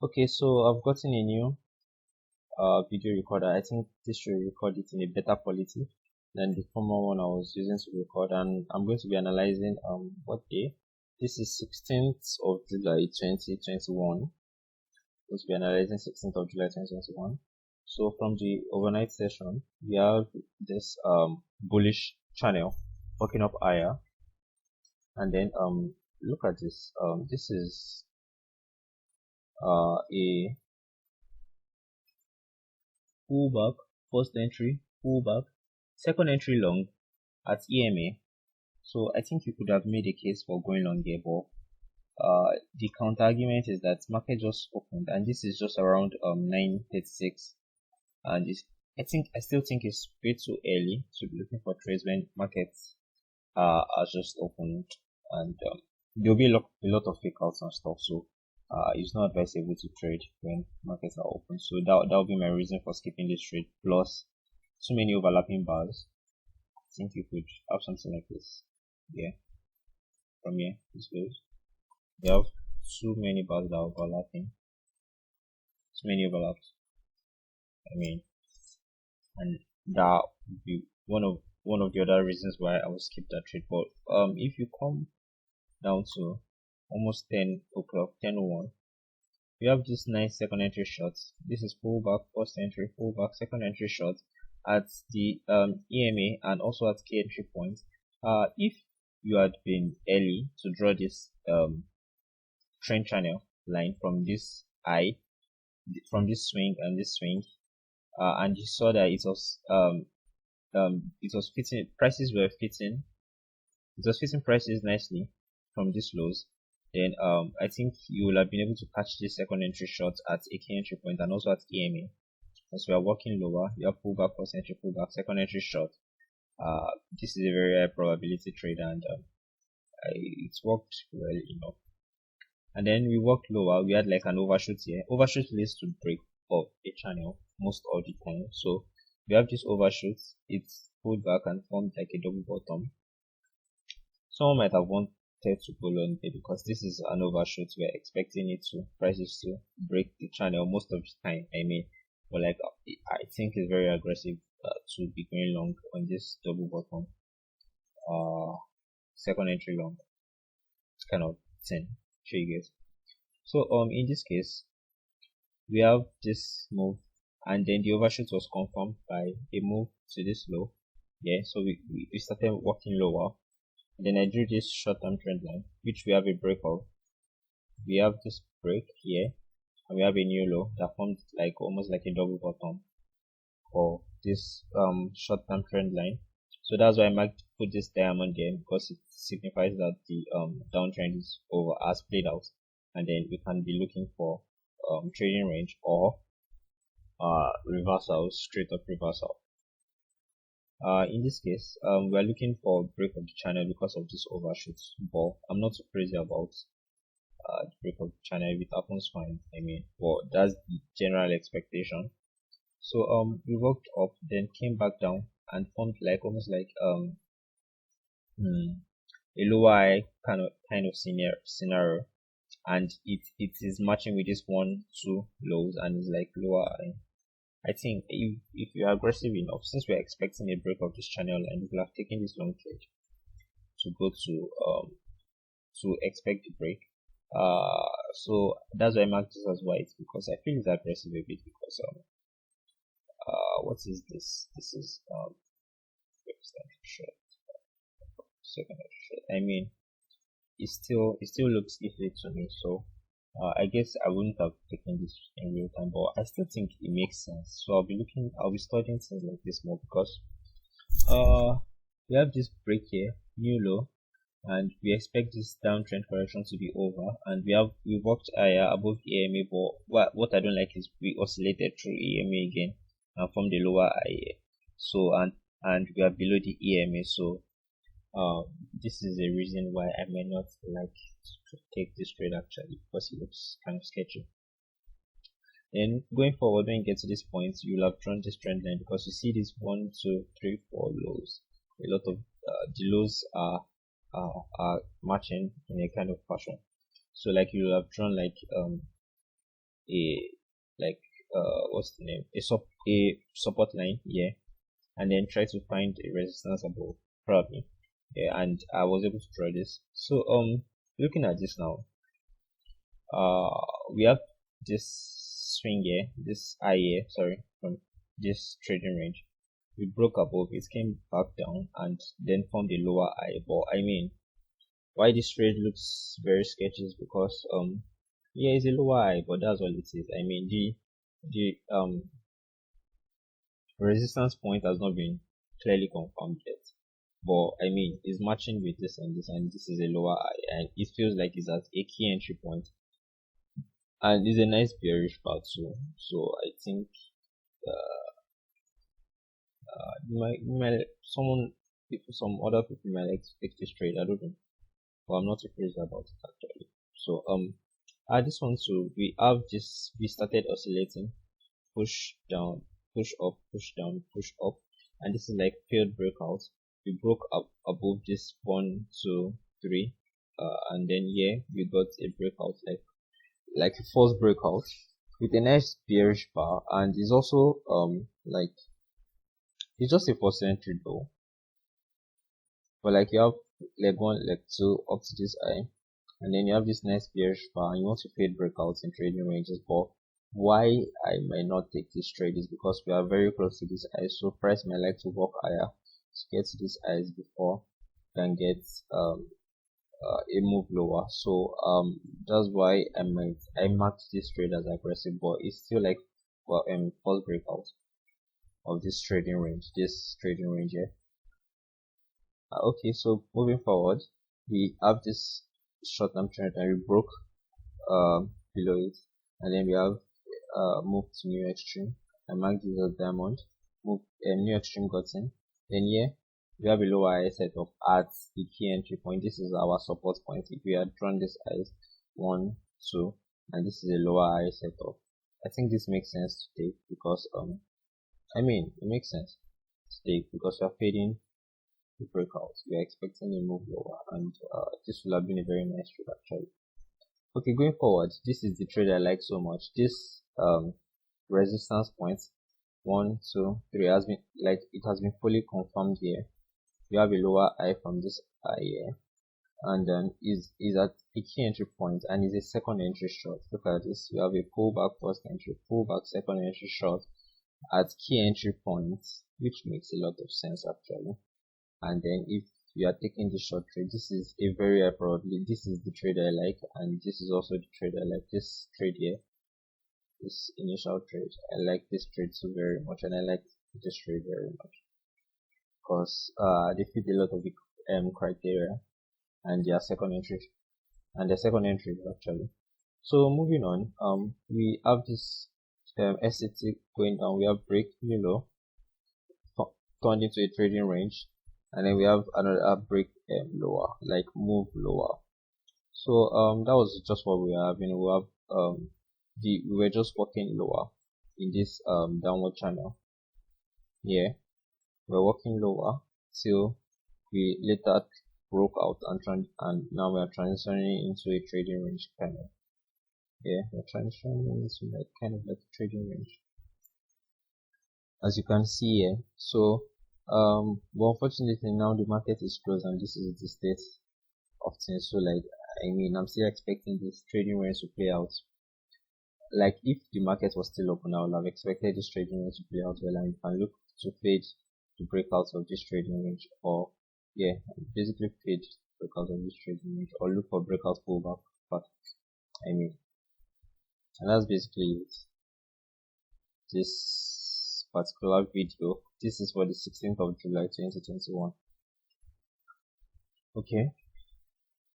Okay, so I've gotten a new video recorder. I think this should record it in a better quality than the former one I was using to record, and I'm going to be analyzing what day. This is 16th of July 2021. I'm going to be analyzing 16th of July 2021. So from the overnight session, we have this bullish channel fucking up higher, and then look at this. This is a pullback, first entry, pullback, second entry long at EMA. So I think you could have made a case for going long here, but the counter argument is that market just opened, and this is just around 9:36, and I still think it's way too early to be looking for trades when markets are just opened, and there'll be a lot of fake outs and stuff. So it's not advisable to trade when markets are open. So that'll be my reason for skipping this trade. Plus, too many overlapping bars. I think you could have something like this. Yeah, from here, this goes. You have too many bars that are overlapping. Too many overlaps. I mean, and that would be one of the other reasons why I will skip that trade. But if you come down to almost 10 o'clock, 10:01, we have this nice second entry shot. This is pullback, first entry, pullback, second entry shot at the EMA and also at key entry point. If you had been early to draw this trend channel line from this high, from this swing and this swing, and you saw that it was fitting, prices were fitting, it was fitting prices nicely from these lows, then I think you will have been able to catch this second entry shot at a key entry point and also at EMA. As we are working lower, you have pullback, first entry, pullback, second entry shot. This is a very high probability trade, and it's worked well enough. And then we worked lower, we had like an overshoot here. Overshoot leads to break of a channel most of the time. So we have this overshoot, it's pulled back and formed like a double bottom. Someone might have wanted to go long there because this is an overshoot. We're expecting it to prices to break the channel most of the time. I mean, but like I think it's very aggressive to be going long on this double bottom. Second entry long kind of thing. Sure you guys. So in this case we have this move, and then the overshoot was confirmed by a move to this low. Yeah, so we started working lower. Then I drew this short-term trend line, which we have a break of. We have this break here, and we have a new low that formed like almost like a double bottom for this short-term trend line. So that's why I might put this diamond there, because it signifies that the downtrend is over, as played out, and then we can be looking for trading range or reversal, straight up reversal. In this case, we are looking for break of the channel because of this overshoot, but I'm not so crazy about the break of the channel. If it happens, fine. I mean, but that's the general expectation. So we worked up, then came back down and formed like almost like a lower high kind of scenario, and it is matching with this 1-2 lows, and it's like lower high. I think if you are aggressive enough, since we are expecting a break of this channel, and we will have taken this long trade to go to expect the break. So that's why I marked this as white, because I feel it's aggressive a bit, because what is this? This is second short. I mean, it still looks iffy to me, so I guess I wouldn't have taken this in real time, but I still think it makes sense. So I'll be studying things like this more, because we have this break here, new low, and we expect this downtrend correction to be over, and we worked higher above EMA, but what I don't like is we oscillated through EMA again and from the lower high. So and we are below the EMA, so this is a reason why I may not like to take this trade actually, because it looks kind of sketchy. Then going forward, when you get to this point, you'll have drawn this trend line, because you see these 1, 2, 3, 4 lows. A lot of the lows are matching in a kind of fashion. So like you'll have drawn like a like what's the name, a support line, yeah, and then try to find a resistance above, probably, yeah, and I was able to draw this. So looking at this now, we have this swing here, this eye here, sorry, from this trading range. We broke above, it came back down and then formed a lower eye. But I mean, why this trade looks very sketchy is because yeah, it's a lower eye, but that's all it is. I mean, the resistance point has not been clearly confirmed yet, but I mean, it's matching with this and this, and this is a lower eye, and it feels like it's at a key entry point, and it's a nice bearish path too. So I think someone, some other people might like to take this trade. I don't know, but I'm not too crazy about it actually. So this one, so we have this, we started oscillating, push down, push up, push down, push up, and this is like failed breakout. We broke up above this 1 2 3, and then here we got a breakout, like a false breakout with a nice bearish bar, and it's also like it's just a false entry though, but like you have leg 1 leg 2 up to this eye, and then you have this nice bearish bar, and you want to fade breakouts in trading ranges. But why I might not take this trade is because we are very close to this eye, so price might like to walk higher to get to this eyes before you can get a move lower. So that's why I marked this trade as aggressive, but it's still like, well, false breakout of this trading range, here. Okay, so moving forward, we have this short-term trend, and we broke below it, and then we have moved to new extreme. I marked this as diamond, move new extreme got in. Then here we have a lower eye setup at the key entry point. This is our support point. If we had drawn this eyes 1 2, and this is a lower eye setup, I think this makes sense to take, because I mean, it makes sense to take because we are fading the breakout. We are expecting a move lower, and this will have been a very nice trade actually. Okay, going forward, this is the trade I like so much. This resistance point 1 2 3 has been, like, it has been fully confirmed here. You have a lower eye from this eye here, and then is at a key entry point, and is a second entry short. Look at this, we have a pullback first entry, pullback second entry short at key entry points, which makes a lot of sense actually. And then if you are taking the short trade, this is a very high probability. This is the trade I like, and this is also the trade I like. This trade here, this initial trade, I like this trade so very much, and I like this trade very much because they fit a lot of the criteria, and their second entry, actually. So moving on, we have this SCT going down. We have break below, turned into a trading range, and then we have another break lower, like move lower. So that was just what we have. We have we were just walking lower in this downward channel. Yeah, we're walking lower till we later broke out, and now we are transitioning into a trading range kind of. Yeah, we're transitioning into like kind of like a trading range, as you can see here. So but unfortunately now the market is closed, and this is the state of things. So like, I mean, I'm still expecting this trading range to play out. Like, if the market was still open, I would have expected this trading range to play out well, and you can look to fade to break out of this trading range, or yeah, basically fade to break out of this trading range, or look for breakout pullback. But I mean, and that's basically it. This particular video, this is for the 16th of July 2021. Okay,